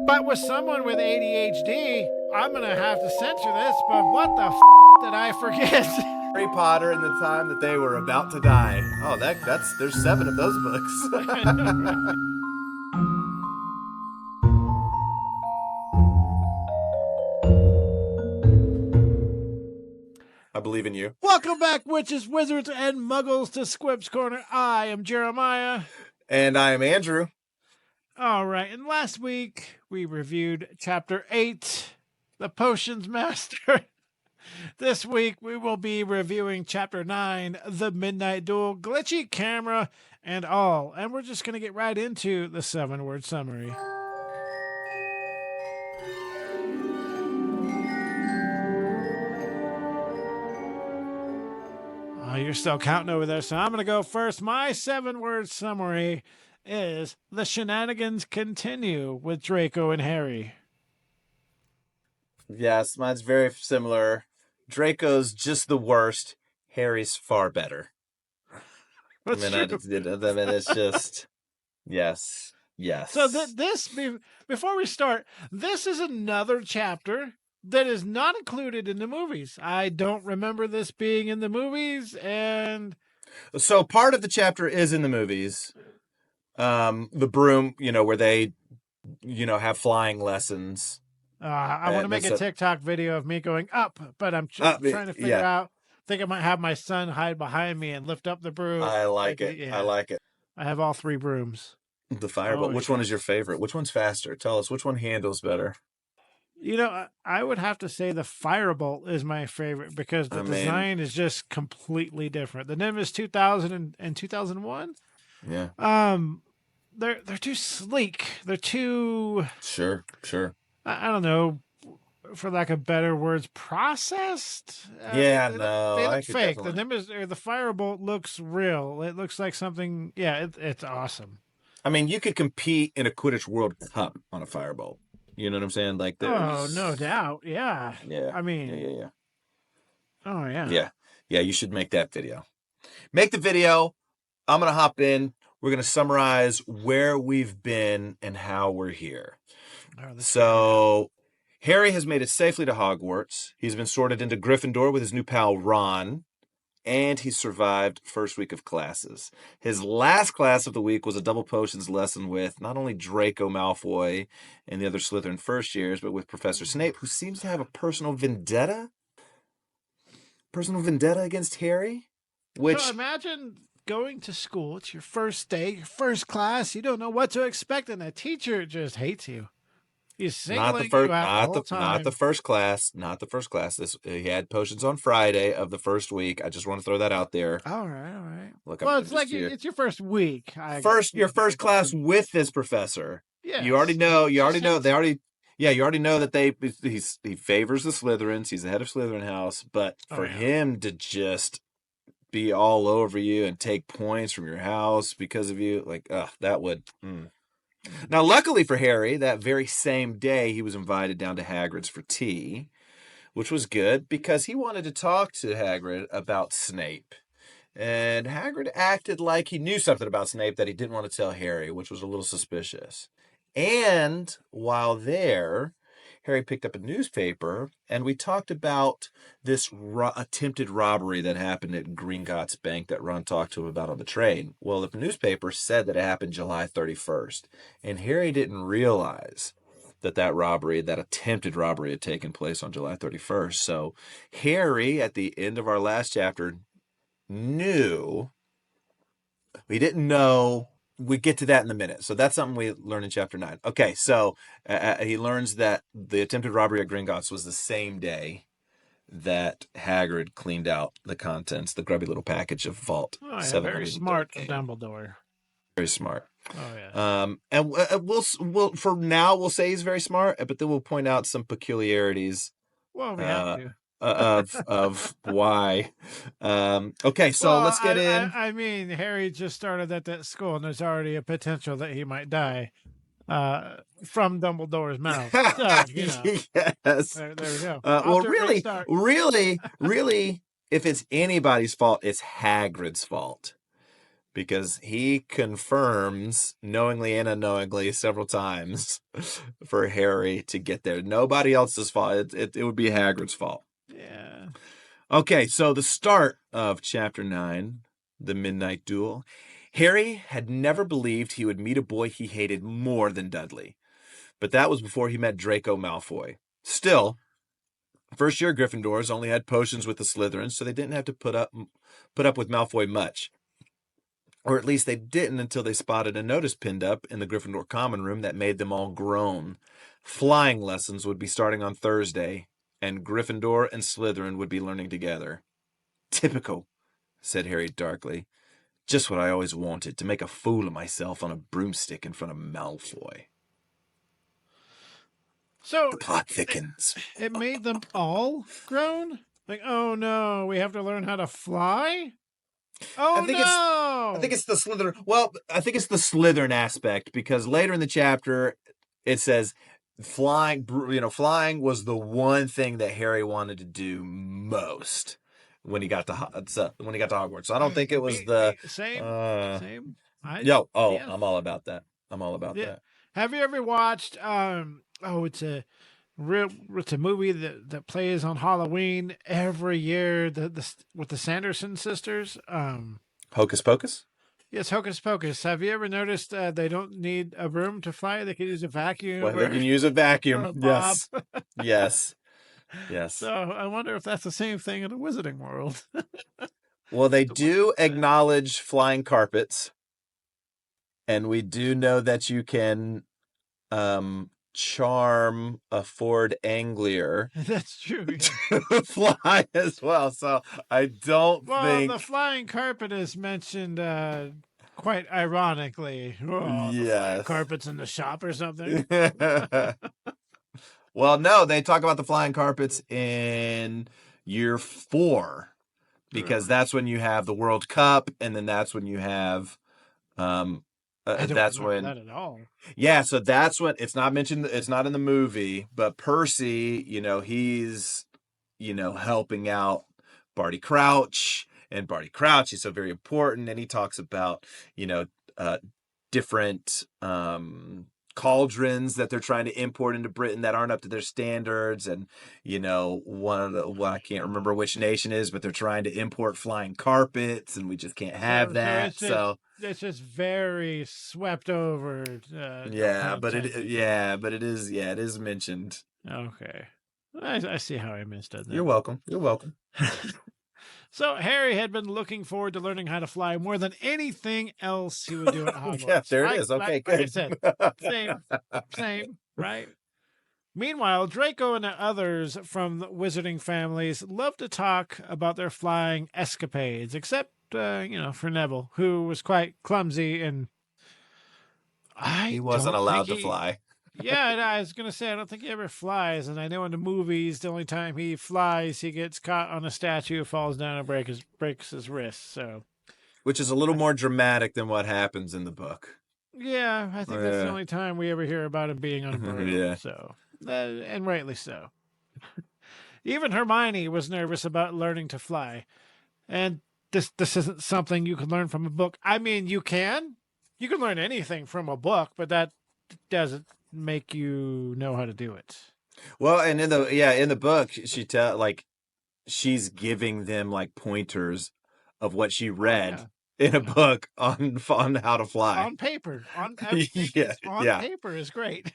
But with someone with ADHD, I'm gonna have to censor this, but what the did I forget? Harry Potter and the time that they were about to die. Oh, there's 7 of those books. I know, right? I believe in you. Welcome back, witches, wizards, and muggles to Squibs Corner. I am Jeremiah. And I am Andrew. All right, and last week we reviewed Chapter 8, The Potions Master. This week we will be reviewing Chapter 9, The Midnight Duel, Glitchy Camera, and all. And we're just going to get right into the 7-word summary. Oh, you're still counting over there, so I'm going to go first. My 7-word summary is the shenanigans continue with Draco and Harry. Yes, mine's very similar. Draco's just the worst. Harry's far better. That's true. It's just, yes. So before we start, this is another chapter that is not included in the movies. I don't remember this being in the movies, and So part of the chapter is in the movies. The broom, where they, have flying lessons. I want to make a TikTok video of me going up, but I'm trying to figure out. I think I might have my son hide behind me and lift up the broom. I like it. Yeah. I like it. I have all 3 brooms. The firebolt. Which one is your favorite? Which one's faster? Tell us which one handles better. I would have to say the firebolt is my favorite because the design is just completely different. The Nimbus 2000 and 2001. Yeah. They're too sleek. They're too Sure. I don't know, for lack of better words, processed. They look fake. The Nimbus or the firebolt looks real. It looks like something. Yeah, it's awesome. I mean, you could compete in a Quidditch World Cup on a firebolt. You know what I'm saying? Like, oh, no doubt. Yeah. Yeah. I mean. Yeah. Oh yeah. Yeah. You should make that video. Make the video. I'm gonna hop in. We're gonna summarize where we've been and how we're here. So, Harry has made it safely to Hogwarts. He's been sorted into Gryffindor with his new pal Ron, and he survived first week of classes. His last class of the week was a double potions lesson with not only Draco Malfoy and the other Slytherin first years, but with Professor Snape, who seems to have a personal vendetta against Harry. So imagine going to school. It's your first day, your first class. You don't know what to expect, and the teacher just hates you. He's singling you out the whole time. Not the first class. He had potions on Friday of the first week. I just want to throw that out there. All right. Look, well, it's like it's your first week. Your first class with this professor. Yeah. You already know. You already know that he favors the Slytherins. He's the head of Slytherin House. But for him to just be all over you and take points from your house because of you, that would. Now, luckily for Harry, that very same day, he was invited down to Hagrid's for tea, which was good because he wanted to talk to Hagrid about Snape. And Hagrid acted like he knew something about Snape that he didn't want to tell Harry, which was a little suspicious. And while there, Harry picked up a newspaper, and we talked about this attempted robbery that happened at Gringotts Bank that Ron talked to him about on the train. Well, the newspaper said that it happened July 31st, and Harry didn't realize that attempted robbery had taken place on July 31st. So Harry, at the end of our last chapter, knew. We didn't know. We get to that in a minute. So that's something we learn in chapter 9. Okay, so he learns that the attempted robbery at Gringotts was the same day that Hagrid cleaned out the contents, the grubby little package of Vault 7. Very smart, Dumbledore. Very smart. Oh yeah. And we'll for now we'll say he's very smart, but then we'll point out some peculiarities. Well, we have to. of why. Okay, so let's get in. I mean, Harry just started at that school, and there's already a potential that he might die from Dumbledore's mouth. So, yes. There we go. Well, really, if it's anybody's fault, it's Hagrid's fault. because he confirms knowingly and unknowingly several times for Harry to get there. Nobody else's fault. It would be Hagrid's fault. Yeah. Okay, so the start of chapter 9, the midnight duel. Harry had never believed he would meet a boy he hated more than Dudley. But that was before he met Draco Malfoy. Still, first year Gryffindors only had potions with the Slytherins, so they didn't have to put up with Malfoy much. Or at least they didn't until they spotted a notice pinned up in the Gryffindor common room that made them all groan. Flying lessons would be starting on Thursday, and Gryffindor and Slytherin would be learning together. Typical, said Harry darkly. Just what I always wanted, to make a fool of myself on a broomstick in front of Malfoy. So the plot thickens. It made them all groan? Like, oh no, we have to learn how to fly? Oh I think it's the Slytherin. Well, I think it's the Slytherin aspect, because later in the chapter it says flying was the one thing that Harry wanted to do most when he got to Hogwarts. So I don't think it was the same. I'm all about that. That. Have you ever watched it's a movie that plays on Halloween every year, with the Sanderson sisters. Hocus Pocus? Yes, Hocus Pocus. Have you ever noticed they don't need a broom to fly? They can use a vacuum. Well, they can use a vacuum. Yes. Yes. Yes. So I wonder if that's the same thing in the Wizarding world. Well, they do acknowledge flying carpets. And we do know that you can charm a Ford Anglia. That's true. Yeah. To fly as well. So I don't think the flying carpet is mentioned quite ironically. Yes. Carpets in the shop or something. Well, no, they talk about the flying carpets in year 4, because that's when you have the World Cup, and then that's when you have that's when that at all. Yeah, so that's when it's not mentioned. It's not in the movie, but Percy, he's helping out Barty Crouch, and Barty Crouch is so very important, and he talks about different cauldrons that they're trying to import into Britain that aren't up to their standards, and I can't remember which nation is, but they're trying to import flying carpets, and we just can't have that. So it's just very swept over. But it is mentioned. Okay, I see how I missed it. Then. You're welcome. So Harry had been looking forward to learning how to fly more than anything else he would do at Hogwarts. Yeah, there it is. Okay, good. Like I said, same, right? Meanwhile, Draco and the others from the wizarding families love to talk about their flying escapades, except, for Neville, who was quite clumsy, and he wasn't allowed to fly. Yeah, I was going to say, I don't think he ever flies. And I know in the movies, the only time he flies, he gets caught on a statue, falls down, and breaks his wrist. So, which is a little more dramatic than what happens in the book. Yeah, I think that's the only time we ever hear about him being on a bird. Yeah. So, and rightly so. Even Hermione was nervous about learning to fly. And this isn't something you can learn from a book. I mean, you can learn anything from a book, but that doesn't make you know how to do it. Well, and in the book, she's giving them pointers of what she read in a book on how to fly on paper. On paper is great.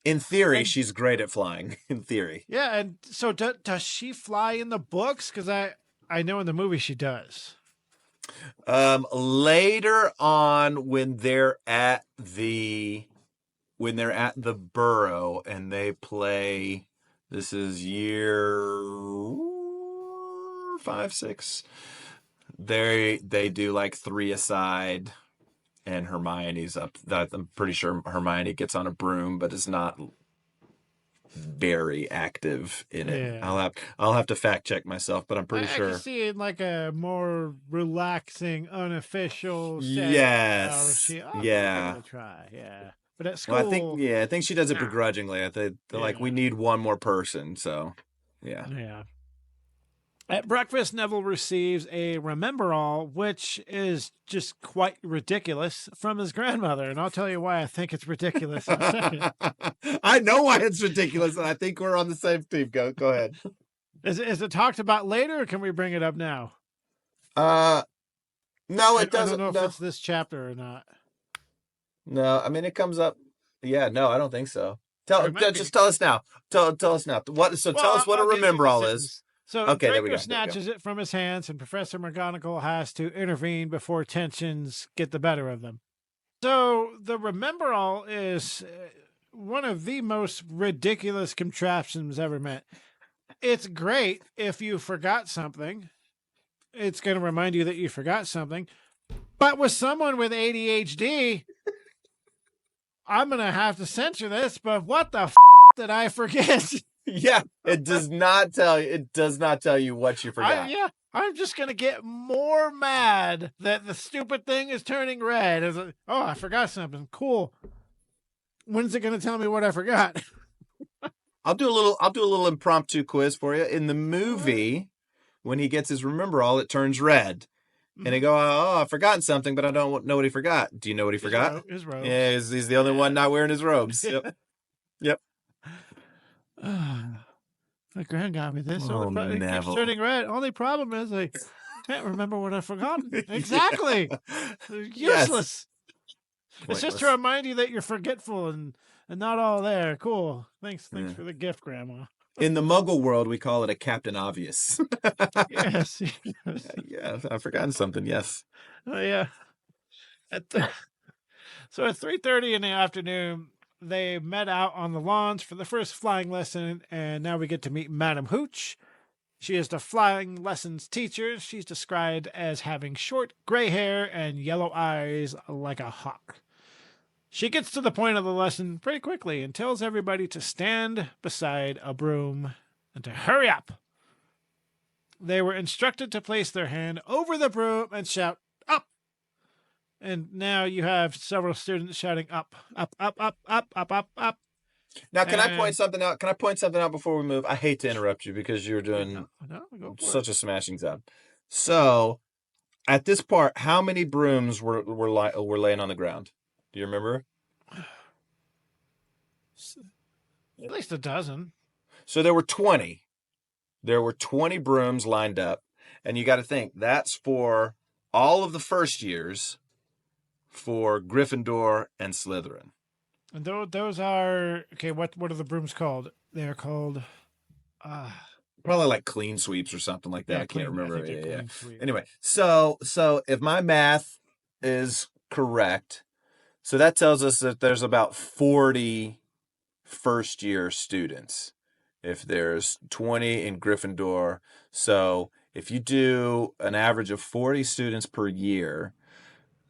In theory, she's great at flying. In theory, yeah. And so, does she fly in the books? Because I know in the movie she does. Later on, when they're at the Burrow and they play, this is year 5, 6. They do 3 aside, and Hermione's up. I'm pretty sure Hermione gets on a broom, but is not very active in it. Yeah. I'll have to fact check myself, but I'm pretty sure. I can see it like a more relaxing, unofficial setting. Yes. I'm gonna try. Yeah. But at school, I think she does it begrudgingly. They're like, we need one more person, so yeah. Yeah. At breakfast, Neville receives a remember-all, which is just quite ridiculous, from his grandmother. And I'll tell you why I think it's ridiculous in a second. I know why it's ridiculous, and I think we're on the same team. Go ahead. Is it talked about later, or can we bring it up now? No, it doesn't. I don't know if it's this chapter or not. No, I mean, it comes up. Yeah, no, I don't think so. Just tell us now. Tell us now. Tell us what a remember-all is. So okay, Draco snatches it from his hands, and Professor McGonagall has to intervene before tensions get the better of them. So the remember-all is one of the most ridiculous contraptions ever made. It's great if you forgot something. It's going to remind you that you forgot something. But with someone with ADHD, I'm going to have to censor this, but what the did I forget? Yeah, it does not tell you. It does not tell you what you forgot. I'm just going to get more mad that the stupid thing is turning red. It's like, oh, I forgot something. Cool. When's it going to tell me what I forgot? I'll do a little impromptu quiz for you. In the movie, when he gets his remember-all, it turns red. And they go, oh, I've forgotten something, but I don't know what he forgot. Do you know what he forgot? His robes. Yeah, he's the only one not wearing his robes. Yep. My grand got me this. Oh, it keeps turning red. Only problem is I can't remember what I've forgotten. Exactly. Useless. Yes. It's just to remind you that you're forgetful and not all there. Cool. Thanks for the gift, Grandma. In the Muggle world, we call it a Captain Obvious. Yes. Yeah, I've forgotten something. Yes. Oh, yeah. So at 3:30 in the afternoon, they met out on the lawns for the first flying lesson, and now we get to meet Madam Hooch. She is the flying lessons teacher. She's described as having short gray hair and yellow eyes like a hawk. She gets to the point of the lesson pretty quickly and tells everybody to stand beside a broom and to hurry up. They were instructed to place their hand over the broom and shout, up. And now you have several students shouting up, up, up, up, up, up, up, up. Now, can I point something out? Can I point something out before we move? I hate to interrupt you because you're doing such a smashing job. So, at this part, how many brooms were laying on the ground? Do you remember? At least a dozen. So there were 20. There were 20 brooms lined up. And you got to think, that's for all of the first years for Gryffindor and Slytherin. And those are, okay, what are the brooms called? They're called... Probably like clean sweeps or something like that. Yeah, I can't remember. Yeah. Anyway, so if my math is correct... So that tells us that there's about 40 first-year students. If there's 20 in Gryffindor. So if you do an average of 40 students per year,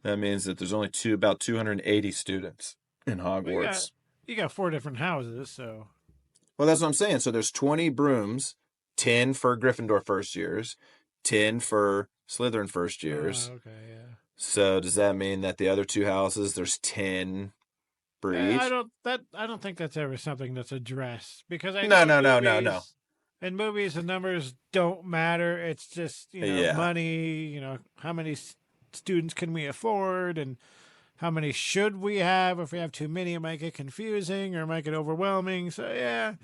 that means that there's only about 280 students in Hogwarts. You got 4 different houses, so... Well, that's what I'm saying. So there's 20 brooms, 10 for Gryffindor first years, 10 for Slytherin first years. Okay, yeah. So does that mean that the other 2 houses, there's 10 for each? I don't think that's ever something that's addressed because no. In movies, the numbers don't matter. It's just money. How many students can we afford, and how many should we have? If we have too many, it might get confusing or it might get overwhelming. So yeah,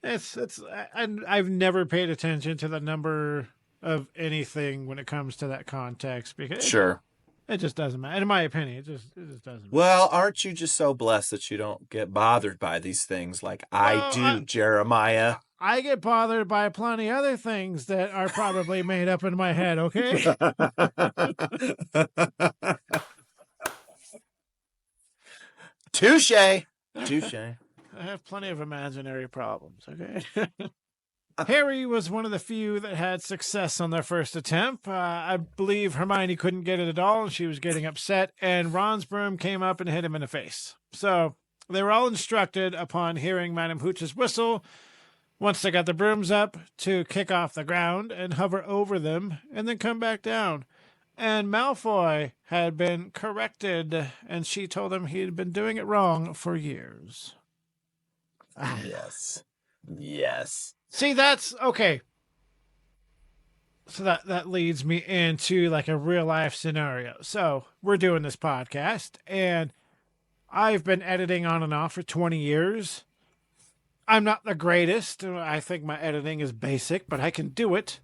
I've never paid attention to the number of anything when it comes to that context because sure. It just doesn't matter. In my opinion, it just doesn't matter. Well, aren't you just so blessed that you don't get bothered by these things like I do, Jeremiah? I get bothered by plenty other things that are probably made up in my head, okay? Touche. I have plenty of imaginary problems, okay? Harry was one of the few that had success on their first attempt. I believe Hermione couldn't get it at all, and she was getting upset, and Ron's broom came up and hit him in the face. So they were all instructed upon hearing Madame Hooch's whistle, once they got the brooms up, to kick off the ground and hover over them and then come back down. And Malfoy had been corrected, and she told him he had been doing it wrong for years. Yes. See, that's okay. So that leads me into like a real life scenario. So we're doing this podcast, and I've been editing on and off for 20 years. I'm not the greatest. I think my editing is basic, but I can do it.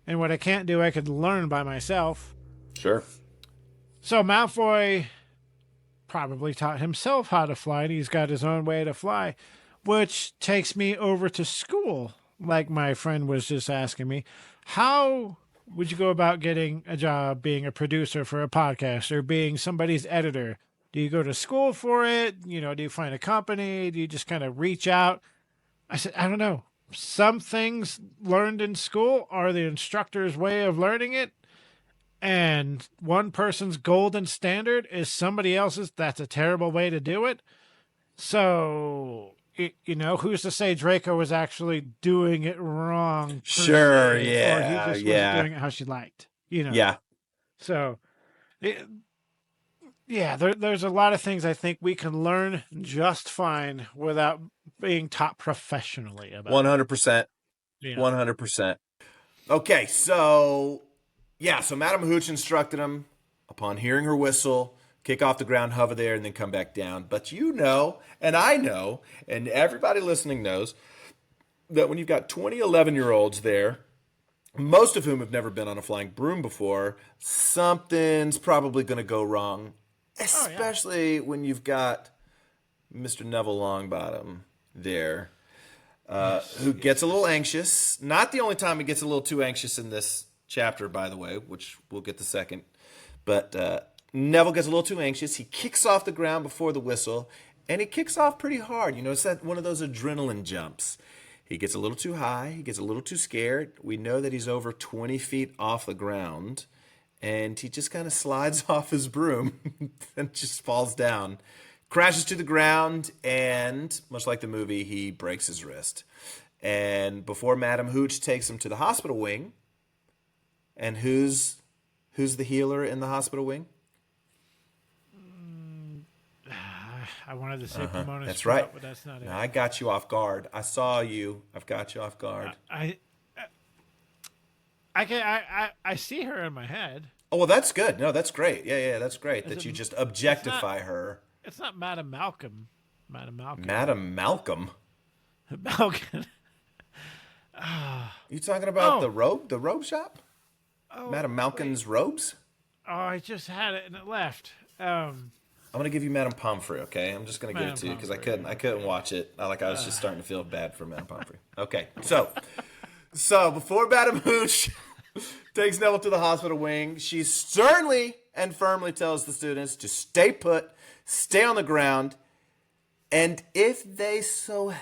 And what I can't do, I can learn by myself. Sure. So Malfoy probably taught himself how to fly, and he's got his own way to fly, which takes me over to school. Like my friend was just asking me, how would you go about getting a job being a producer for a podcast or being somebody's editor? Do you go to school for it? You know, do you find a company? Do you just kind of reach out? I said, I don't know. Some things learned in school are the instructor's way of learning it. And one person's golden standard is somebody else's. That's a terrible way to do it. So, you know, who's to say Draco was actually doing it wrong? Sure, se, yeah, or he just wasn't doing it how she liked, you know? Yeah. So, there's a lot of things I think we can learn just fine without being taught professionally about 100%. it. 100%. Okay, so, yeah, so Madam Hooch instructed him, upon hearing her whistle, kick off the ground, hover there, and then come back down. But you know, and I know, and everybody listening knows, that when you've got 20 11-year-olds there, most of whom have never been on a flying broom before, something's probably going to go wrong. Especially when you've got Mr. Neville Longbottom there, who gets a little anxious. Not the only time he gets a little too anxious in this chapter, by the way, which we'll get the second. But Neville gets a little too anxious. He kicks off the ground before the whistle, and he kicks off pretty hard. You know, it's that one of those adrenaline jumps. He gets a little too high. He gets a little too scared. We know that he's over 20 feet off the ground. And he just kind of slides off his broom and just falls down, crashes to the ground, and much like the movie, he breaks his wrist. And before Madam Hooch takes him to the hospital wing, and who's the healer in the hospital wing? I wanted to say Pomona That's Sprout, right. but that's not it. Now, I got you off guard. I saw you. I've got you off guard. I see her in my head. Oh, well, that's good. No, that's great. Yeah, that's great that you just objectify her. It's not Madam Malcolm. Madam Malcolm. Madam Malcolm? Malcolm. You talking about the robe shop? Madam Malcolm's robes? Oh, I just had it and it left. I'm gonna give you Madame Pomfrey, okay? I'm just gonna give it to you because I couldn't watch it. I was just starting to feel bad for Madame Pomfrey. Okay, so before Madame Hooch takes Neville to the hospital wing, she sternly and firmly tells the students to stay put, stay on the ground, and if they so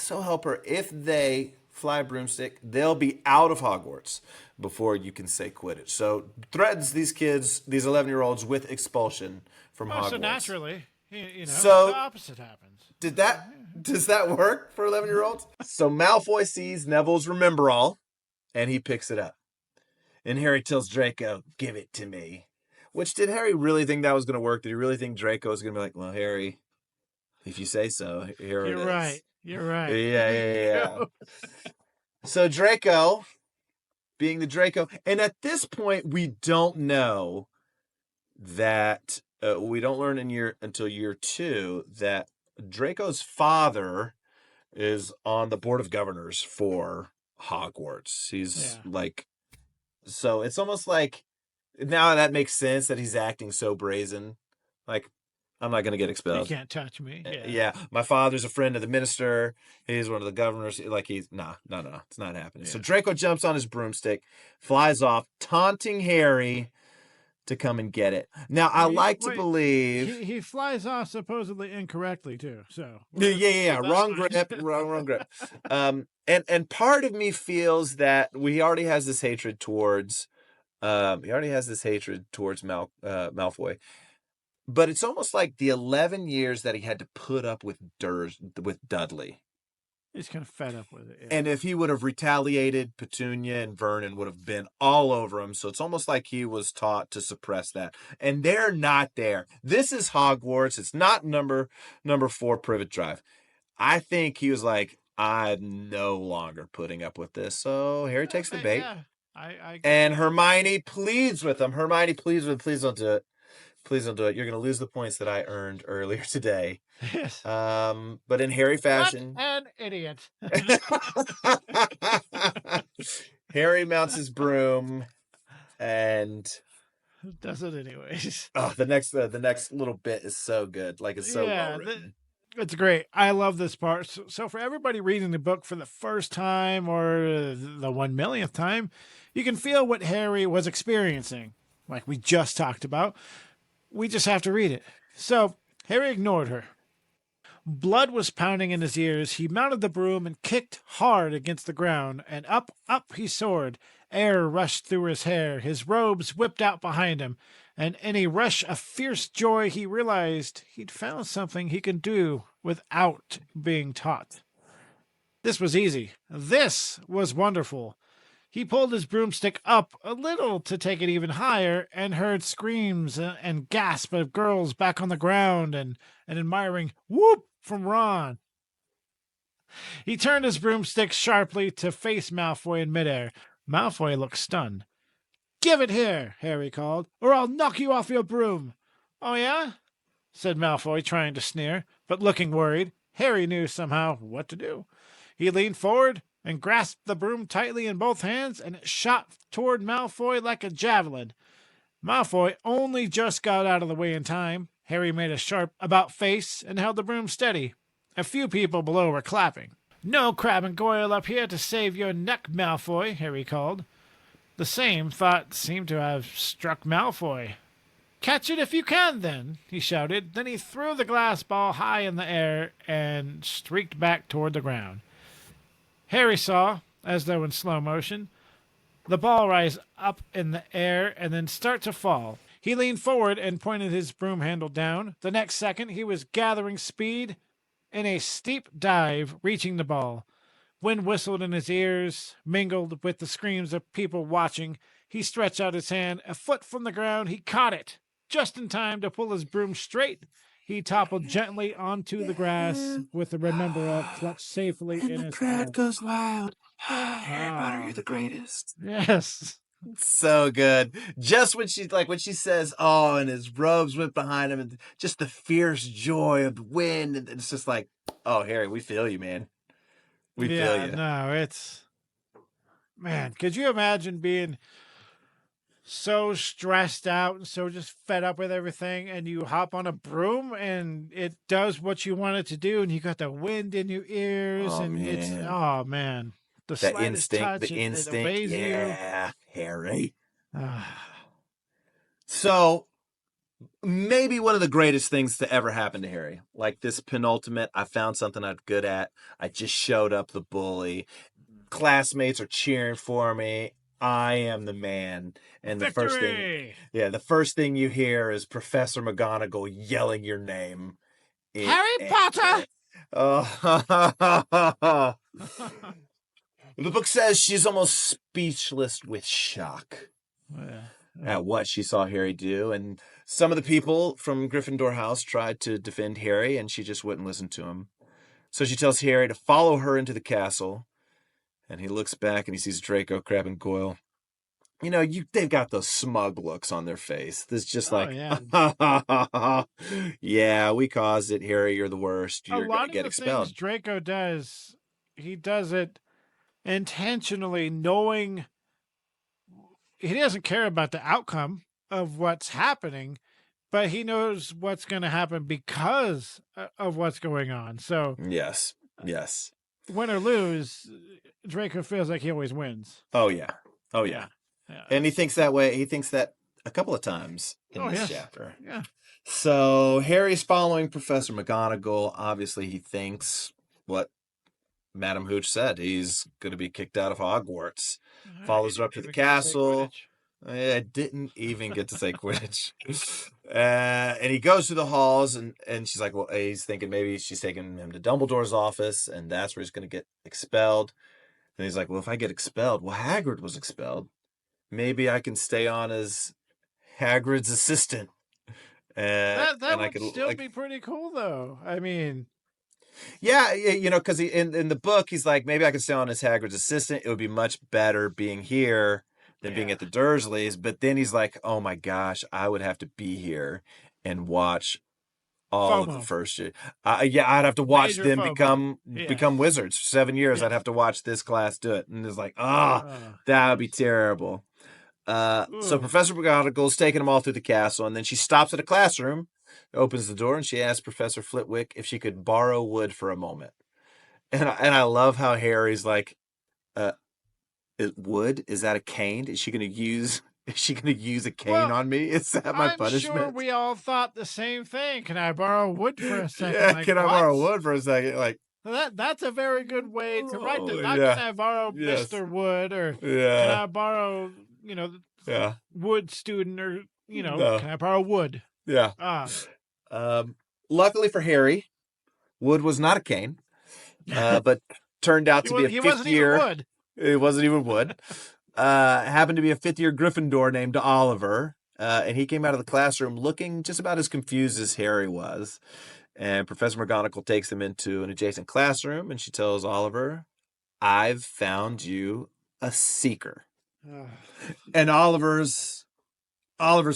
help her, if they fly a broomstick, they'll be out of Hogwarts before you can say Quidditch. So threatens these kids, these 11-year-olds, with expulsion from Hogwarts. So naturally, you know, So- the opposite happens. Does that work for 11-year-olds? So Malfoy sees Neville's Remember All, and he picks it up. And Harry tells Draco, give it to me. Which, did Harry really think that was going to work? Did he really think Draco was going to be like, well, Harry, if you say so, here it is. You're right. Yeah. So Draco, being the Draco, and at this point, we don't know that, we don't learn until year 2 that Draco's father is on the board of governors for Hogwarts. He's so it's almost like now that makes sense that he's acting so brazen. Like, I'm not going to get expelled. You can't touch me. Yeah. My father's a friend of the minister. He's one of the governors. Like, he's, no. It's not happening. Yeah. So Draco jumps on his broomstick, flies off, taunting Harry to come and get it. Now, I like to believe... He flies off supposedly incorrectly, too. So Yeah. Wrong grip. Wrong grip. And part of me feels that he already has this hatred towards... Malfoy. But it's almost like the 11 years that he had to put up with Dudley. He's kind of fed up with it. Yeah. And if he would have retaliated, Petunia and Vernon would have been all over him. So it's almost like he was taught to suppress that. And they're not there. This is Hogwarts. It's not number 4 Privet Drive. I think he was like, I'm no longer putting up with this. So Harry takes the bait. Yeah. I agree. And Hermione pleads with him. Hermione pleads with him, please don't do it. Please don't do it. You're going to lose the points that I earned earlier today. Yes. But in Harry fashion, what an idiot. Harry mounts his broom, and does it anyways. the next little bit is so good. Like, it's so well written. It's great. I love this part. So for everybody reading the book for the first time or the 1 millionth time, you can feel what Harry was experiencing, like we just talked about. We just have to read it. So Harry ignored her. Blood was pounding in his ears. He mounted the broom and kicked hard against the ground, and up he soared. Air rushed through his hair. His robes whipped out behind him, and in a rush of fierce joy he realized he'd found something he could do without being taught. This was easy. This was wonderful. He pulled his broomstick up a little to take it even higher and heard screams and gasps of girls back on the ground and an admiring whoop from Ron. He turned his broomstick sharply to face Malfoy in midair. Malfoy looked stunned. "Give it here," Harry called, "or I'll knock you off your broom." "Oh, yeah?" said Malfoy, trying to sneer, but looking worried. Harry knew somehow what to do. He leaned forward and grasped the broom tightly in both hands, and it shot toward Malfoy like a javelin. Malfoy only just got out of the way in time. Harry made a sharp about-face and held the broom steady. A few people below were clapping. "No Crabbe and Goyle up here to save your neck, Malfoy," Harry called. The same thought seemed to have struck Malfoy. "Catch it if you can, then," he shouted. Then he threw the glass ball high in the air and streaked back toward the ground. Harry saw, as though in slow motion, the ball rise up in the air and then start to fall. He leaned forward and pointed his broom handle down. The next second, he was gathering speed in a steep dive, reaching the ball. Wind whistled in his ears, mingled with the screams of people watching. He stretched out his hand. A foot from the ground, he caught it. Just in time to pull his broom straight, he toppled gently onto the grass with the Remember clutched safely in his hand. The crowd goes wild. Harry Potter, you're the greatest. Yes. So good. Just when she says, "Oh," and his robes went behind him, and just the fierce joy of the wind, and it's just like, "Oh, Harry, we feel you, man. We feel you." No, it's, man, could you imagine being so stressed out and so just fed up with everything, and you hop on a broom and it does what you want it to do, and you got the wind in your ears, it's man, the instinct, touch, the instinct, it obeys yeah, Harry. So maybe one of the greatest things to ever happen to Harry, like this penultimate, I found something I'm good at. I just showed up the bully. Classmates are cheering for me. I am the man. And Victory! the first thing you hear is Professor McGonagall yelling your name. Harry Potter! Oh. The book says she's almost speechless with shock at what she saw Harry do. And some of the people from Gryffindor House tried to defend Harry, and she just wouldn't listen to him. So she tells Harry to follow her into the castle. And he looks back and he sees Draco, Crabbe, and Goyle. You know, they've got those smug looks on their face. There's just yeah, we caused it, Harry. You're the worst. You're going to get expelled. Things Draco does, he does it intentionally, knowing he doesn't care about the outcome of what's happening, but he knows what's going to happen because of what's going on. So yes. Win or lose, Draco feels like he always wins. Oh yeah. And he thinks that way. He thinks that a couple of times in this chapter. Yeah. So Harry's following Professor McGonagall. Obviously, he thinks what Madam Hooch said. He's going to be kicked out of Hogwarts. Follows her up to the castle. I didn't even get to say Quidditch. And he goes through the halls, and she's like, well, he's thinking maybe she's taking him to Dumbledore's office, and that's where he's going to get expelled. And he's like, well, if I get expelled, Hagrid was expelled. Maybe I can stay on as Hagrid's assistant. That would still be pretty cool, though. I mean... Yeah, you know, because in the book, he's like, maybe I can stay on as Hagrid's assistant. It would be much better being here than being at the Dursleys. But then he's like, oh my gosh, I would have to be here and watch all of the FOMO. first year. Yeah, I'd have to watch Major them FOMO. become wizards for 7 years. Yeah. I'd have to watch this class do it. And it's like, that would be terrible. So Professor McGonagall's taking them all through the castle, and then she stops at a classroom, opens the door, and she asks Professor Flitwick if she could borrow wood for a moment. And I love how Harry's like, wood? Is that a cane? Is she gonna use a cane on me? Is that my punishment? I'm sure we all thought the same thing. Can I borrow wood for a second? Yeah, can I borrow wood for a second? Like, that's a very good way to write it. Not yeah. can I borrow Mr. Wood, or Yeah. can I borrow, wood student, or can I borrow wood? Yeah. Luckily for Harry, wood was not a cane, but turned out to be a fifth year. Even wood. It wasn't even wood. Happened to be a fifth-year Gryffindor named Oliver, and he came out of the classroom looking just about as confused as Harry was. And Professor McGonagall takes them into an adjacent classroom, and she tells Oliver, "I've found you a seeker." And Oliver's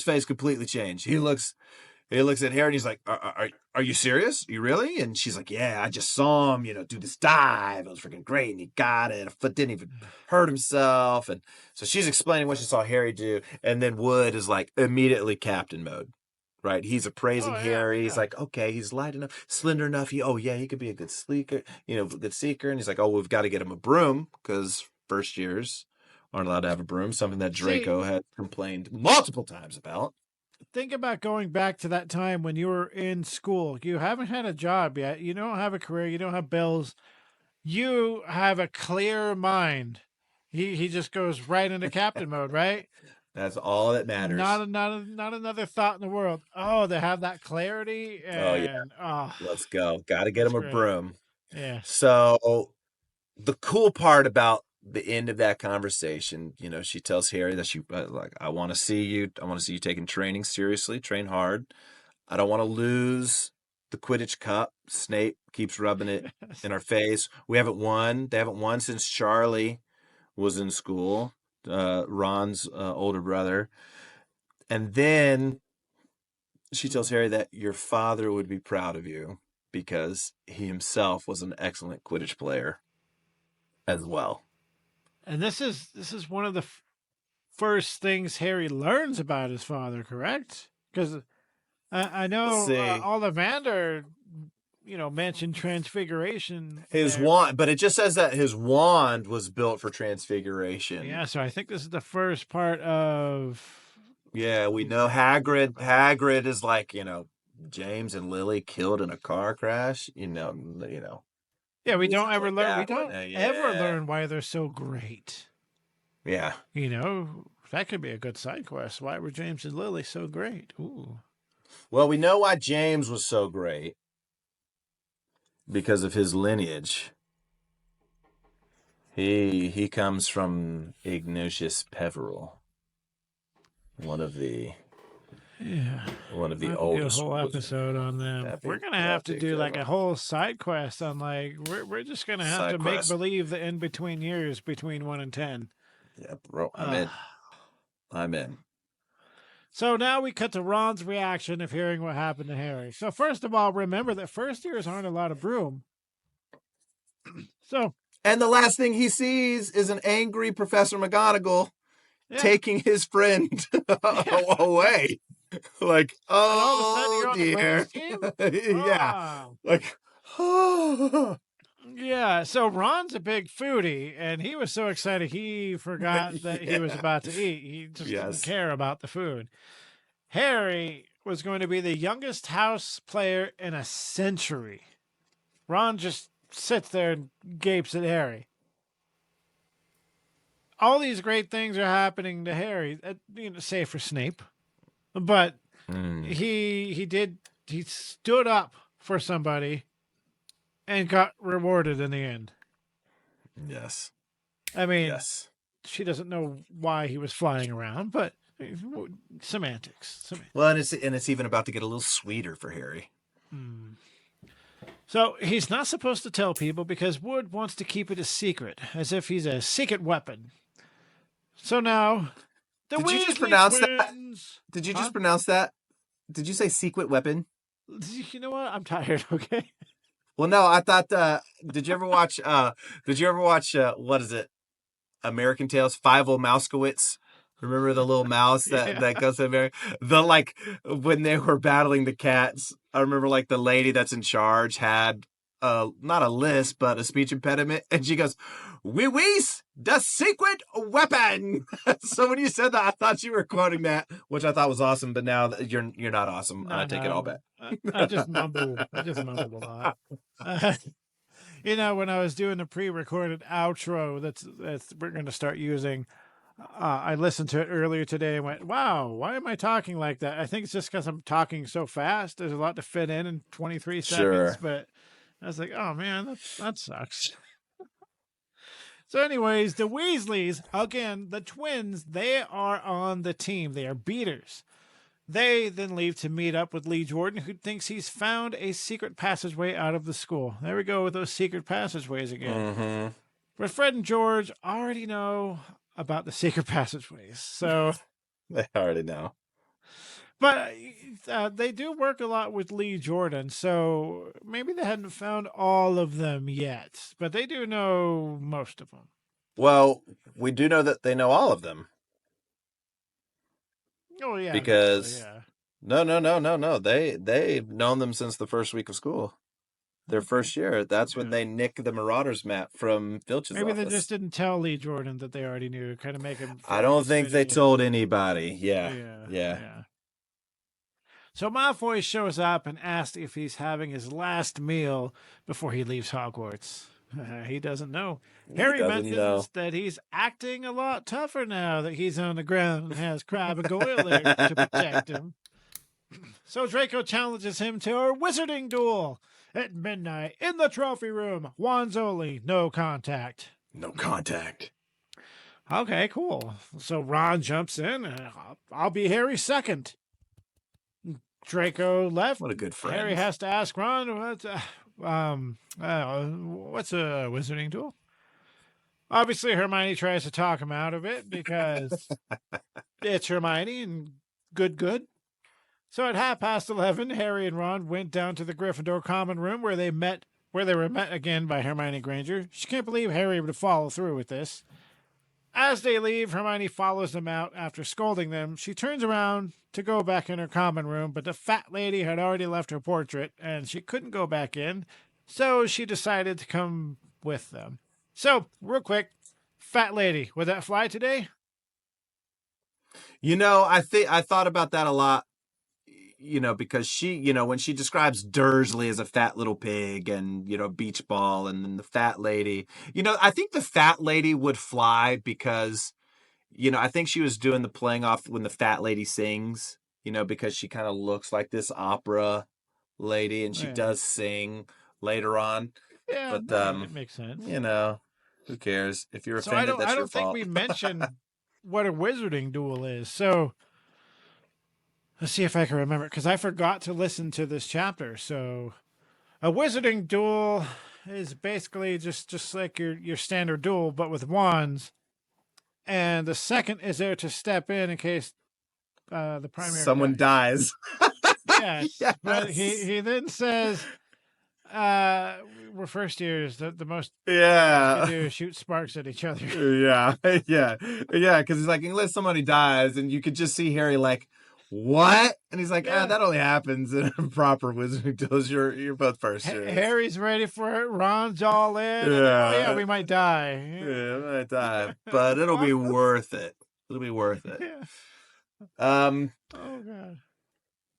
face completely changed. He looks at Harry and he's like, are you serious? You really? And she's like, yeah, I just saw him, do this dive. It was freaking great. And he got it. A foot didn't even hurt himself. And so she's explaining what she saw Harry do. And then Wood is like immediately captain mode, right? He's appraising Harry. Yeah. He's like, okay, he's light enough, slender enough. He could be a good sleeker, good seeker. And he's like, oh, we've got to get him a broom because first years aren't allowed to have a broom. Something that Draco had complained multiple times about. Think about going back to that time when you were in school. You haven't had a job yet. You don't have a career. You don't have bills. You have a clear mind. He just goes right into captain mode, right? That's all that matters. Not another thought in the world. Oh, they have that clarity. And, let's go. Got to get him a broom. Yeah. So the cool part about the end of that conversation, she tells Harry that I want to see you. I want to see you taking training seriously. Train hard. I don't want to lose the Quidditch Cup. Snape keeps rubbing it in our face. We haven't won. They haven't won since Charlie was in school. Ron's older brother. And then she tells Harry that your father would be proud of you because he himself was an excellent Quidditch player as well. And this is one of the first things Harry learns about his father, correct? Because I know Ollivander, mentioned transfiguration. His wand, but it just says that his wand was built for transfiguration. Yeah, so I think this is the first part of. Yeah, we know Hagrid. Hagrid is like, James and Lily killed in a car crash. Yeah, we don't ever learn. We don't ever learn why they're so great. Yeah. That could be a good side quest. Why were James and Lily so great? Ooh. Well, we know why James was so great. Because of his lineage. He comes from Ignatius Peverell. One of the oldest. Do a whole episode on them. We're gonna have to do like a whole side quest on we're just gonna have to make believe the in between years between 1 and 10. Yeah, bro, I'm in. So now we cut to Ron's reaction of hearing what happened to Harry. So first of all, remember that first years aren't allowed a broom. And the last thing he sees is an angry Professor McGonagall taking his friend away. Like, oh dear. Yeah. Like, oh. Yeah, so Ron's a big foodie, and he was so excited he forgot that he was about to eat. He just didn't care about the food. Harry was going to be the youngest house player in a century. Ron just sits there and gapes at Harry. All these great things are happening to Harry, save for Snape. But he stood up for somebody and got rewarded in the end. Yes. I mean, she doesn't know why he was flying around, but semantics. Well, and it's even about to get a little sweeter for Harry. So he's not supposed to tell people because Wood wants to keep it a secret, as if he's a secret weapon. So now, the Did you just Weasley pronounce twins. that? Did you just pronounce that? Did you say secret weapon? You know what? I'm tired. Okay. Well, no, I thought. Did you ever watch? Did you ever watch? What is it? American Tales. Fievel Mousekewitz. Remember the little mouse that Yeah. that goes to America? The like when they were battling the cats. I remember like the lady that's in charge had not a lisp but a speech impediment, and she goes, "We wees the secret weapon." So when you said that, I thought you were quoting that, which I thought was awesome. But now that you're not awesome. I take it all back. I just mumbled. I just mumbled a lot. When I was doing the pre-recorded outro, that's we're going to start using. I listened to it earlier today and went, "Wow, why am I talking like that?" I think it's just because I'm talking so fast. There's a lot to fit in 23 seconds, but I was like, "Oh man, that sucks." So, anyways, the Weasleys again, the twins, they are on the team. They are beaters. They then leave to meet up with Lee Jordan, who thinks he's found a secret passageway out of the school. There we go with those secret passageways again. Mm-hmm. But Fred and George already know about the secret passageways, so They already know. But they do work a lot with Lee Jordan, so maybe they hadn't found all of them yet, but they do know most of them. Well, we do know that they know all of them. Oh yeah, because yeah. No. They've known them since the first week of school. Their first year. That's when they nick the Marauders map from Filch's Maybe office. they just didn't tell Lee Jordan that they already knew. Kind of make him. I don't think they told anybody. Yeah. So Malfoy shows up and asks if he's having his last meal before he leaves Hogwarts. He doesn't know. Harry mentions that he's acting a lot tougher now that he's on the ground and has Crabbe and Goyle there to protect him. So Draco challenges him to a wizarding duel at midnight in the trophy room. Wands only, no contact. No contact. Okay, cool. So Ron jumps in, and I'll be Harry's second. Draco left. What a good friend. Harry has to ask Ron, what's a wizarding duel? Obviously, Hermione tries to talk him out of it because it's Hermione and good. So at 11:30, Harry and Ron went down to the Gryffindor common room where they were met again by Hermione Granger. She can't believe Harry would follow through with this. As they leave, Hermione follows them out after scolding them. She turns around to go back in her common room, but the fat lady had already left her portrait, and she couldn't go back in, so she decided to come with them. So, real quick, fat lady, would that fly today? I thought about that a lot, because she, when she describes Dursley as a fat little pig and, beach ball and then the fat lady, I think the fat lady would fly because, I think she was doing the playing off when the fat lady sings, because she kind of looks like this opera lady and she does sing later on. Yeah, but it makes sense. Who cares? If you're offended, that's your fault. I don't think we mentioned what a wizarding duel is. So let's see if I can remember, because I forgot to listen to this chapter. So a wizarding duel is basically just like your standard duel, but with wands. And the second is there to step in case the primary someone dies. Yes. But he then says, we're first years. The most we do is shoot sparks at each other. Yeah. Because he's like, unless somebody dies, and you could just see Harry like, what? And he's like, that only happens in a proper wizarding duel. You're both first years. Harry's ready for it. Ron's all in. We might die. Yeah, we might die, but it'll be worth it. It'll be worth it. Yeah. Oh God.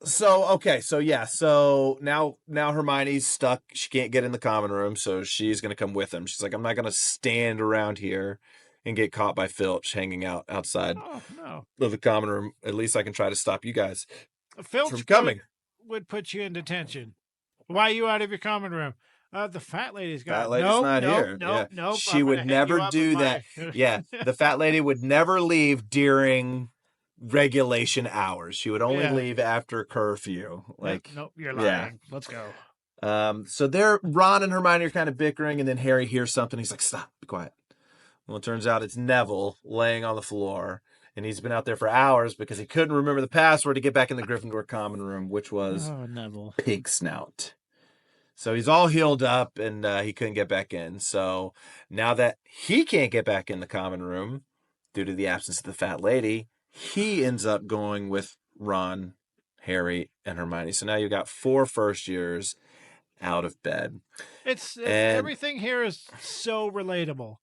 So now Hermione's stuck. She can't get in the common room, so she's gonna come with him. She's like, I'm not gonna stand around here and get caught by Filch hanging out outside of the common room. At least I can try to stop you guys from coming. Would put you in detention. Why are you out of your common room? The fat lady's got. Fat lady's not here. No. She would never do that. Yeah, the fat lady would never leave during regulation hours. She would only leave after curfew. Nope, you're lying. Yeah. Let's go. So Ron and Hermione are kind of bickering, and then Harry hears something. He's like, "Stop, be quiet." Well, it turns out it's Neville laying on the floor, and he's been out there for hours because he couldn't remember the password to get back in the Gryffindor common room, which was Neville. Pig Snout. So he's all healed up, and he couldn't get back in. So now that he can't get back in the common room due to the absence of the fat lady, he ends up going with Ron, Harry, and Hermione. So now you've got 4 first years out of bed. It's everything here is so relatable.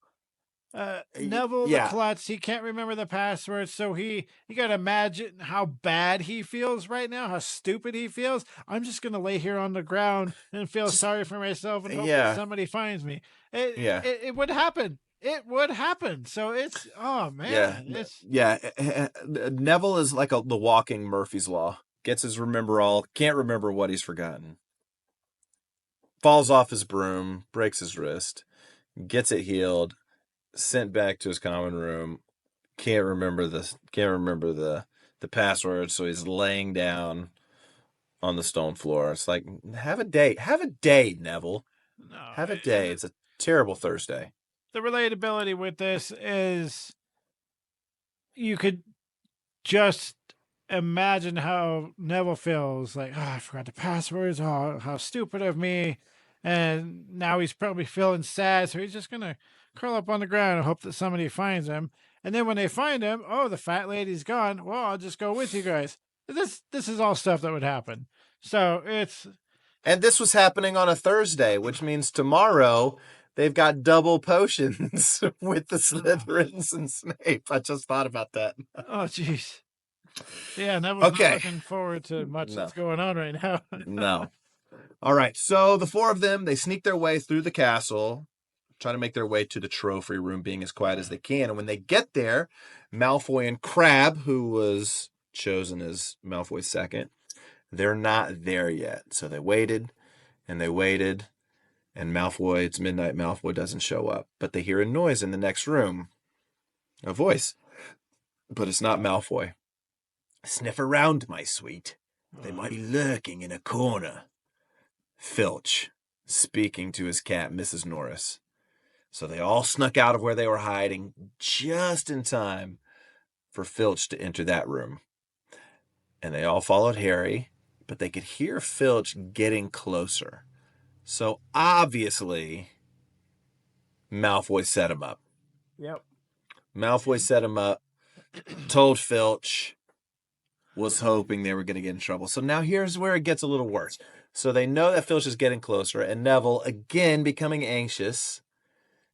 Neville the klutz, he can't remember the password, so you gotta imagine how bad he feels right now, how stupid he feels. I'm just gonna lay here on the ground and feel sorry for myself and hope that somebody finds me. It would happen. It would happen. So it's Neville is like the walking Murphy's Law. Gets his remember all, can't remember what he's forgotten. Falls off his broom, breaks his wrist, gets it healed, sent back to his common room. Can't remember the password, so he's laying down on the stone floor. It's like, have a day, Neville. No, have a day. It's a terrible Thursday. The relatability with this is you could just imagine how Neville feels. Like, I forgot the passwords. Oh, how stupid of me. And now he's probably feeling sad, so he's just going to curl up on the ground and hope that somebody finds him. And then when they find him, oh, the fat lady's gone. Well, I'll just go with you guys. This is all stuff that would happen. So it's... And this was happening on a Thursday, which means tomorrow they've got double potions with the Slytherins and Snape. I just thought about that. Oh, jeez. Yeah, Neville's not looking forward to much that's going on right now. No. All right, so the 4 of them, they sneak their way through the castle, trying to make their way to the trophy room, being as quiet as they can. And when they get there, Malfoy and Crabbe, who was chosen as Malfoy's second, they're not there yet. So they waited, and Malfoy, it's midnight, Malfoy doesn't show up. But they hear a noise in the next room, a voice. But it's not Malfoy. Sniff around, my sweet. They might be lurking in a corner. Filch, speaking to his cat, Mrs. Norris. So they all snuck out of where they were hiding just in time for Filch to enter that room. And they all followed Harry, but they could hear Filch getting closer. So obviously, Malfoy set him up. Yep. Malfoy set him up, told Filch, was hoping they were going to get in trouble. So now here's where it gets a little worse. So they know that Filch is getting closer, and Neville, again becoming anxious,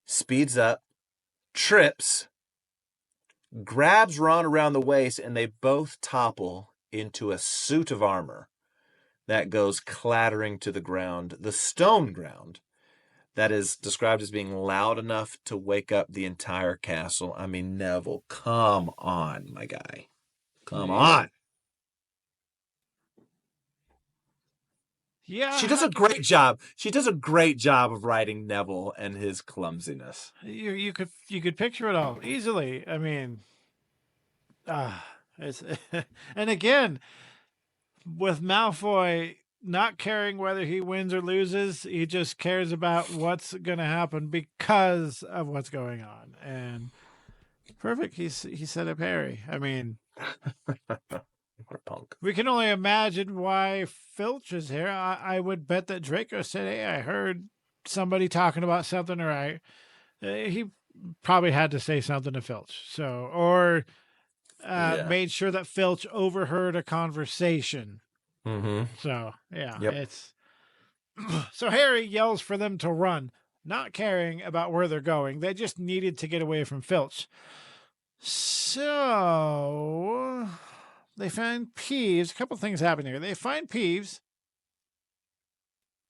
speeds up, trips, grabs Ron around the waist, and they both topple into a suit of armor that goes clattering to the ground, the stone ground, that is described as being loud enough to wake up the entire castle. I mean, Neville, come on, my guy. Come on. Yeah, she does a great job. She does a great job of writing Neville and his clumsiness. You could picture it all easily. I mean, it's and again with Malfoy not caring whether he wins or loses, he just cares about what's going to happen because of what's going on. And perfect. He set up Harry. I mean. What a punk. We can only imagine why Filch is here. I would bet that Draco said, hey, I heard somebody talking about something, or he probably had to say something to Filch. So, or made sure that Filch overheard a conversation. Mm-hmm. So, yeah, it's... So Harry yells for them to run, not caring about where they're going. They just needed to get away from Filch. So... They find Peeves. A couple things happen here. They find Peeves.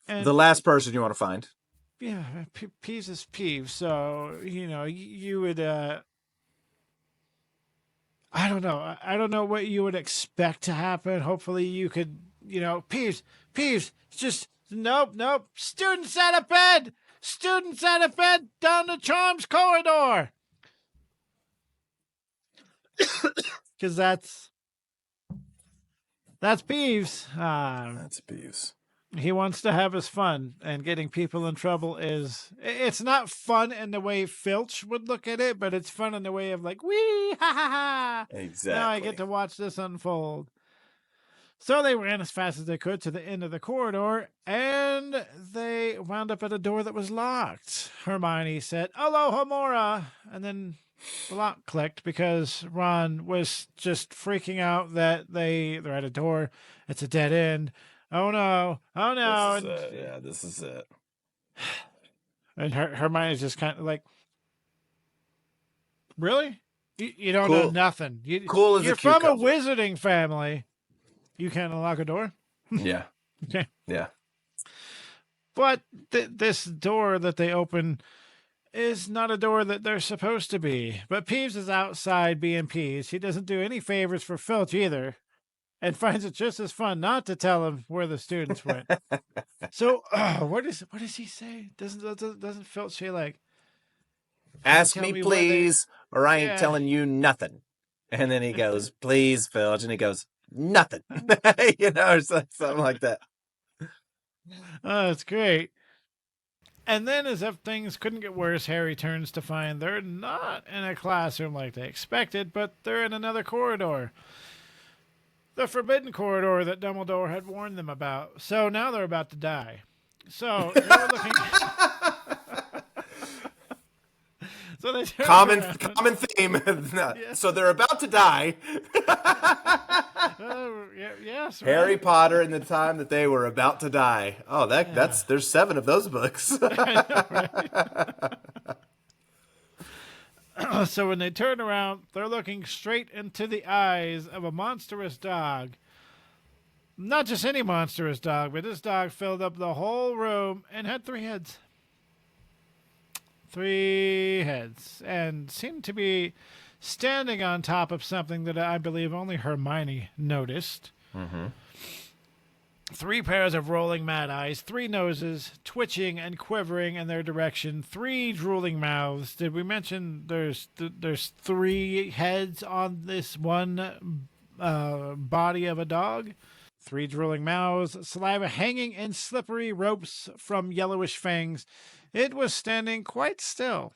And the last person you want to find. Yeah, Peeves is Peeves. So, you would... I don't know. I don't know what you would expect to happen. Hopefully you could, Peeves, just... Nope. Students out of bed! Students out of bed down the Charms corridor! Because that's Peeves. That's Peeves. He wants to have his fun, and getting people in trouble it's not fun in the way Filch would look at it, but it's fun in the way of like, wee, ha ha ha. Exactly. Now I get to watch this unfold. So they ran as fast as they could to the end of the corridor, and they wound up at a door that was locked. Hermione said, "Alohomora," and then the lock clicked because Ron was just freaking out that they're at a door. It's a dead end. Oh no! Oh no! This is it. And Hermione's just kind of like, really? You don't know nothing. Cool as you're from a wizarding family. You can't unlock a door? Yeah. Okay. Yeah. But this door that they open is not a door that they're supposed to be. But Peeves is outside being Peeves. He doesn't do any favors for Filch either, and finds it just as fun not to tell him where the students went. So, what does he say? Doesn't Filch say like, "Ask me, please, or I ain't telling you nothing"? And then he goes, "Please, Filch," and he goes, "Nothing," or something like that. Oh, that's great. And then, as if things couldn't get worse, Harry turns to find they're not in a classroom like they expected, but they're in another corridor. The forbidden corridor that Dumbledore had warned them about. So now they're about to die. So they were looking... So they common theme. So they're about to die. Yes. Right. Harry Potter in the time that they were about to die. Oh, there's 7 of those books. I know, right? So when they turn around, they're looking straight into the eyes of a monstrous dog. Not just any monstrous dog, but this dog filled up the whole room and had 3 heads. 3 heads, and seemed to be standing on top of something that I believe only Hermione noticed. Mm-hmm. 3 pairs of rolling mad eyes, 3 noses, twitching and quivering in their direction, 3 drooling mouths. Did we mention there's 3 heads on this one body of a dog? 3 drooling mouths, saliva hanging in slippery ropes from yellowish fangs. It was standing quite still,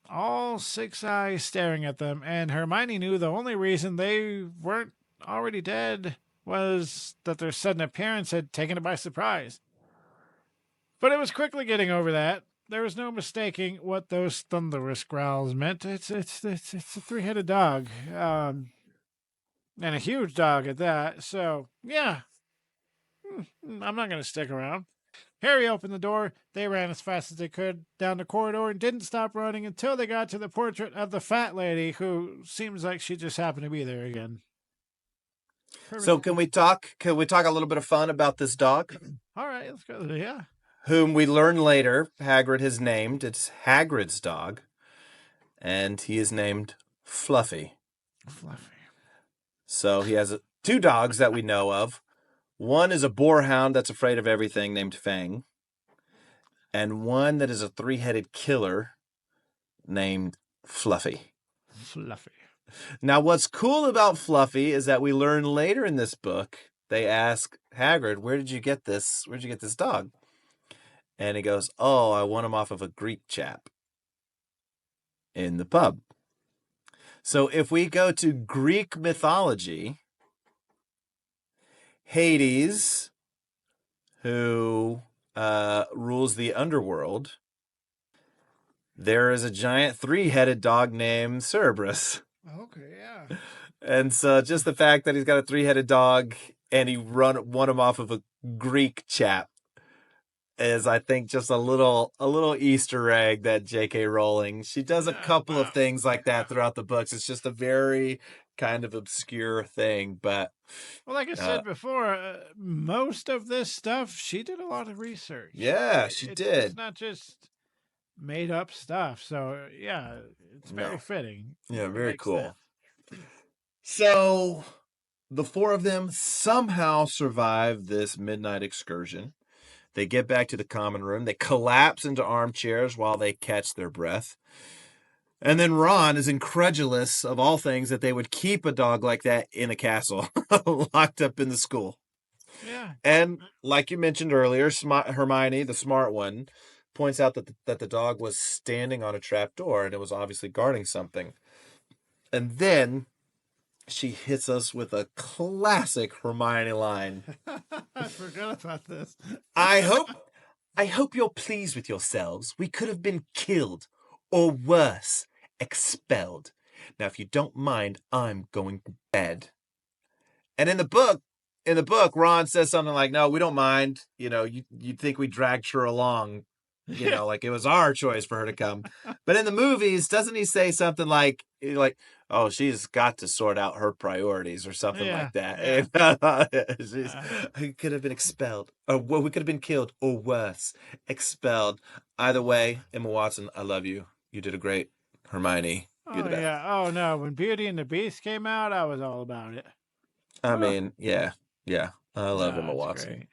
all 6 eyes staring at them, and Hermione knew the only reason they weren't already dead was that their sudden appearance had taken it by surprise. But it was quickly getting over that. There was no mistaking what those thunderous growls meant. It's a 3-headed dog, and a huge dog at that. So, yeah, I'm not going to stick around. Harry opened the door. They ran as fast as they could down the corridor and didn't stop running until they got to the portrait of the fat lady, who seems like she just happened to be there again. So can we talk a little bit of fun about this dog? All right, let's go. Yeah. Whom we learn later Hagrid has named. It's Hagrid's dog, and he is named Fluffy. Fluffy. So he has 2 dogs that we know of. One is a boarhound that's afraid of everything named Fang. And one that is a 3-headed killer named Fluffy. Fluffy. Now, what's cool about Fluffy is that we learn later in this book, they ask Hagrid, where did you get this dog? And he goes, "Oh, I won him off of a Greek chap in the pub." So if we go to Greek mythology, Hades, who rules the underworld, there is a giant 3-headed dog named Cerberus. Okay, yeah. And so just the fact that he's got a 3-headed dog and he won him off of a Greek chap is, I think, just a little Easter egg that J.K. Rowling. She does a couple of things like that throughout the books. It's just a very kind of obscure thing, but well, like I said before, most of this stuff she did a lot of research. Yeah, she did. It's not just made up stuff. So yeah, it's very fitting. Yeah, very cool. So the 4 of them somehow survive this midnight excursion. They get back to the common room. They collapse into armchairs while they catch their breath. And then Ron is incredulous of all things that they would keep a dog like that in a castle, locked up in the school. Yeah. And like you mentioned earlier, Hermione, the smart one, points out that the dog was standing on a trap door and it was obviously guarding something. And then she hits us with a classic Hermione line. I forgot about this. I hope you're pleased with yourselves. We could have been killed, or worse, expelled. Now, if you don't mind, I'm going to bed. And in the book, Ron says something like, "No, we don't mind. You know, you'd think we dragged her along. You know, like it was our choice for her to come." But in the movies, doesn't he say something like, "Oh, she's got to sort out her priorities" or something like that? We could have been expelled, or well, we could have been killed, or worse, expelled. Either way, Emma Watson, I love you. You did a great Hermione. You're Oh the best. yeah. Oh no. When Beauty and the Beast came out, I was all about it. I mean, yeah, I love No, Emma it's Watson. great.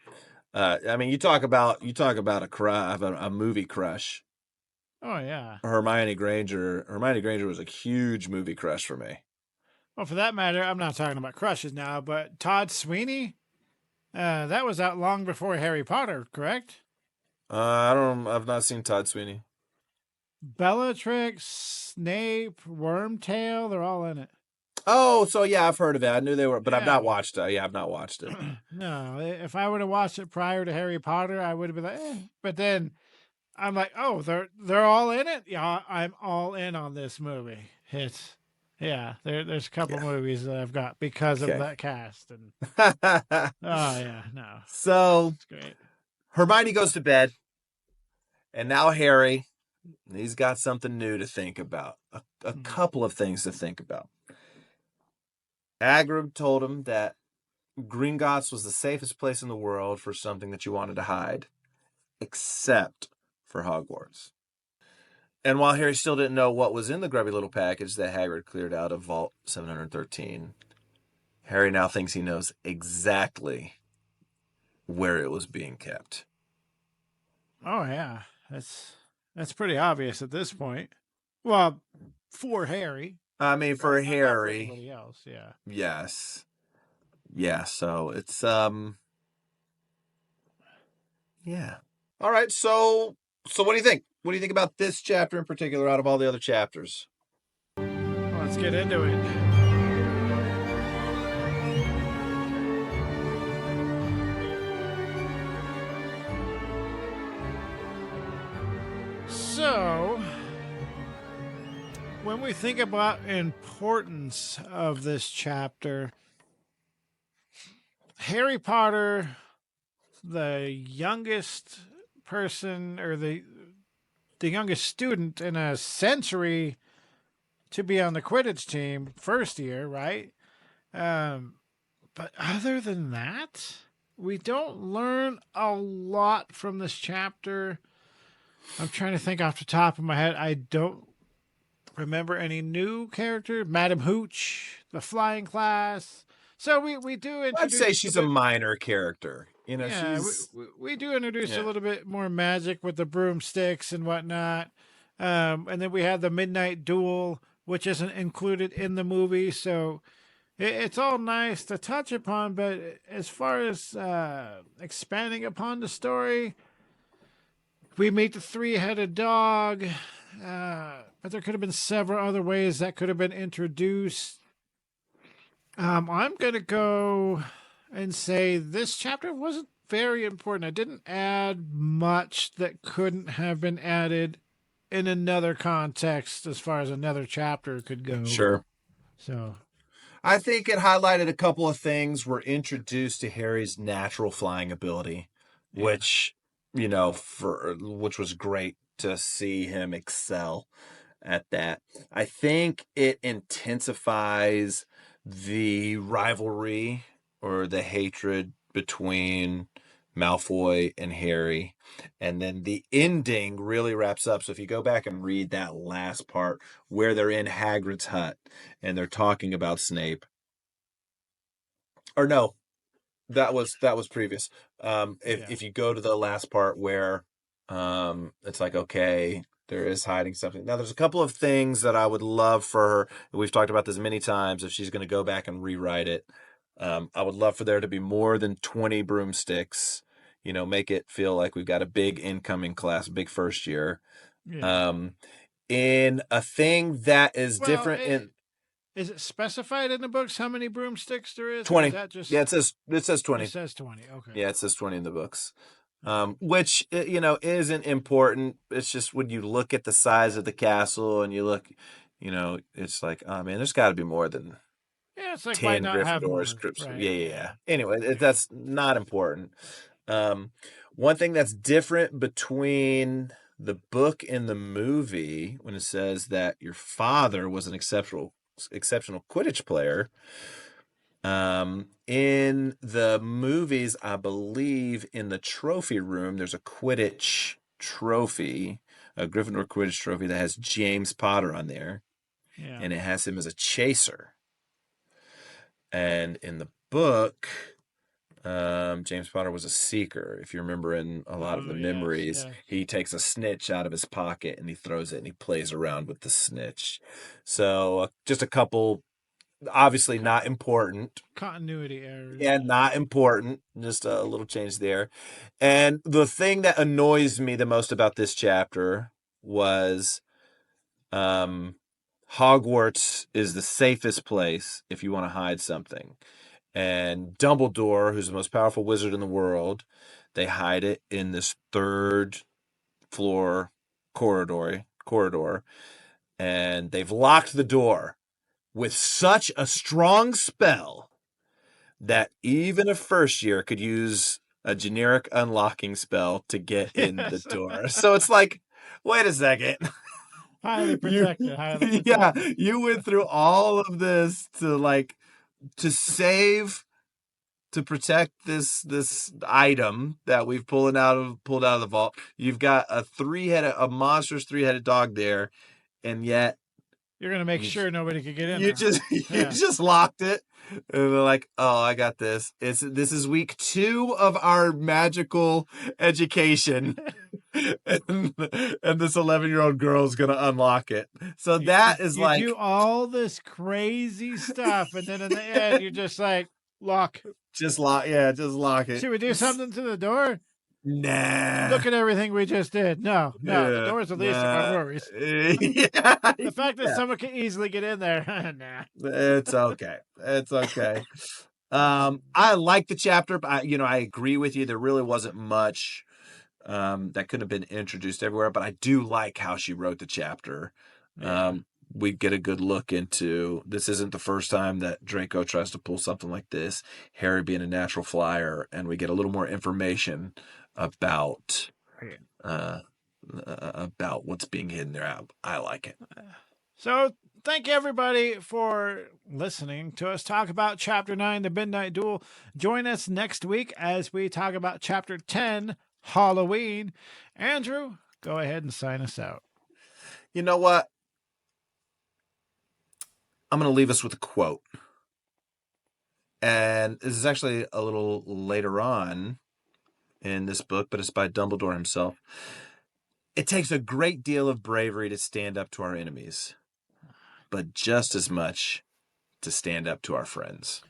I mean, you talk about a movie crush. Oh yeah. Hermione Granger. Hermione Granger was a huge movie crush for me. Well, for that matter, I'm not talking about crushes now, but Todd Sweeney, that was out long before Harry Potter, correct? I've not seen Todd Sweeney. Bellatrix, Snape, Wormtail, they're all in it. Oh, so yeah, I've heard of it. I knew they were, but I've Yeah. not watched it. Yeah, I've not watched it. No, if I would have watched it prior to Harry Potter, I would have been like, eh. But then I'm like, oh, they're all in it. Yeah, I'm all in on this movie. It's there's a couple movies that I've got because of that cast, and oh yeah, no, So it's great. Hermione goes to bed, and now Harry, he's got something new to think about. A couple of things to think about. Hagrid told him that Gringotts was the safest place in the world for something that you wanted to hide, except for Hogwarts. And while Harry still didn't know what was in the grubby little package that Hagrid cleared out of Vault 713, Harry now thinks he knows exactly where it was being kept. Oh yeah, that's pretty obvious at this point. Well, for Harry. I mean, for Harry. For everybody else, yeah. Yes. Yeah, so it's yeah. All right, so what do you think? What do you think about this chapter in particular out of all the other chapters? Let's get into it. So, when we think about importance of this chapter, Harry Potter, the youngest person or the youngest student in a century to be on the Quidditch team, first year, right? But other than that, we don't learn a lot from this chapter. I'm trying to think off the top of my head. I don't remember any new character. Madam Hooch, the flying class. So we do introduce. I'd say she's a minor character. You know, yeah, we do introduce a little bit more magic with the broomsticks and whatnot. And then we have the midnight duel, which isn't included in the movie. So it's all nice to touch upon. But as far as expanding upon the story, we meet the three-headed dog. But there could have been several other ways that could have been introduced. I'm going to go and say this chapter wasn't very important. I didn't add much that couldn't have been added in another context as far as another chapter could go. Sure. So I think it highlighted a couple of things. We're introduced to Harry's natural flying ability, which, you know, which was great to see him excel at that. I think it intensifies the rivalry or the hatred between Malfoy and Harry. And then the ending really wraps up. So if you go back and read that last part where they're in Hagrid's hut and they're talking about Snape. Or no, that was previous. If you go to the last part where it's like, okay, there is hiding something. Now, there's a couple of things that I would love for her. We've talked about this many times. If she's going to go back and rewrite it, I would love for there to be more than 20 broomsticks. Make it feel like we've got a big incoming class, big first year. Yeah. In a thing that is different is it specified in the books how many broomsticks there is? 20. Or is that just... Yeah, it says 20. It says 20. Okay. Yeah, it says 20 in the books. Which, isn't important. It's just when you look at the size of the castle and you look, it's like, oh man, there's got to be more than Yeah, it's like 10 why not have more? Gryffindors. Right. Yeah. Anyway, that's not important. One thing that's different between the book and the movie, when it says that your father was an exceptional Quidditch player, in the movies, I believe in the trophy room, there's a Quidditch trophy, a Gryffindor Quidditch trophy that has James Potter on there. Yeah. And it has him as a chaser. And in the book, James Potter was a seeker. If you remember in a lot of the memories, yes. He takes a snitch out of his pocket and he throws it and he plays around with the snitch. So just a couple, obviously not important. Continuity errors. Yeah, not important. Just a little change there. And the thing that annoys me the most about this chapter was Hogwarts is the safest place if you want to hide something. And Dumbledore, who's the most powerful wizard in the world, they hide it in this 3rd floor corridor. And they've locked the door with such a strong spell that even a first year could use a generic unlocking spell to get in the door. So it's like, wait a second. Highly protected. Yeah, you went through all of this to protect this item that we've pulled out of the vault. You've got a monstrous 3-headed dog there, and yet you're gonna make sure nobody could get in. You just locked it, and they're like, "Oh, I got this. This is week 2 of our magical education." and this 11-year-old girl is gonna unlock it. So you do all this crazy stuff, and then in the end, you're just like, lock. Just lock it. Should we do something to the door? Nah. Look at everything we just did. No, the door's the least of our worries. Yeah. The fact that someone can easily get in there, nah. It's okay. I like the chapter, but I agree with you. There really wasn't much that could have been introduced everywhere, but I do like how she wrote the chapter. Yeah. We get a good look into, this isn't the first time that Draco tries to pull something like this, Harry being a natural flyer, and we get a little more information about what's being hidden there. I like it. So thank you everybody for listening to us talk about Chapter 9, The Midnight Duel. Join us next week as we talk about Chapter 10, Halloween. Andrew, go ahead and sign us out. You know what? I'm going to leave us with a quote. And this is actually a little later on in this book, but it's by Dumbledore himself. It takes a great deal of bravery to stand up to our enemies, but just as much to stand up to our friends.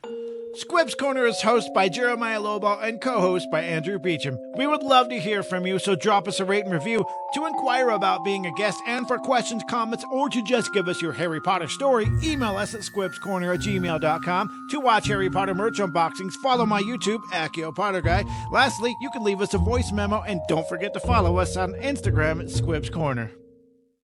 Squibs Corner is hosted by Jeremiah Lobo and co-host by Andrew Beecham. We would love to hear from you, so drop us a rate and review to inquire about being a guest and for questions, comments, or to just give us your Harry Potter story. Email us at squibscorner@gmail.com. To watch Harry Potter merch unboxings, follow my YouTube, Accio Potter Guy. Lastly, you can leave us a voice memo, and don't forget to follow us on Instagram at Squibs Corner.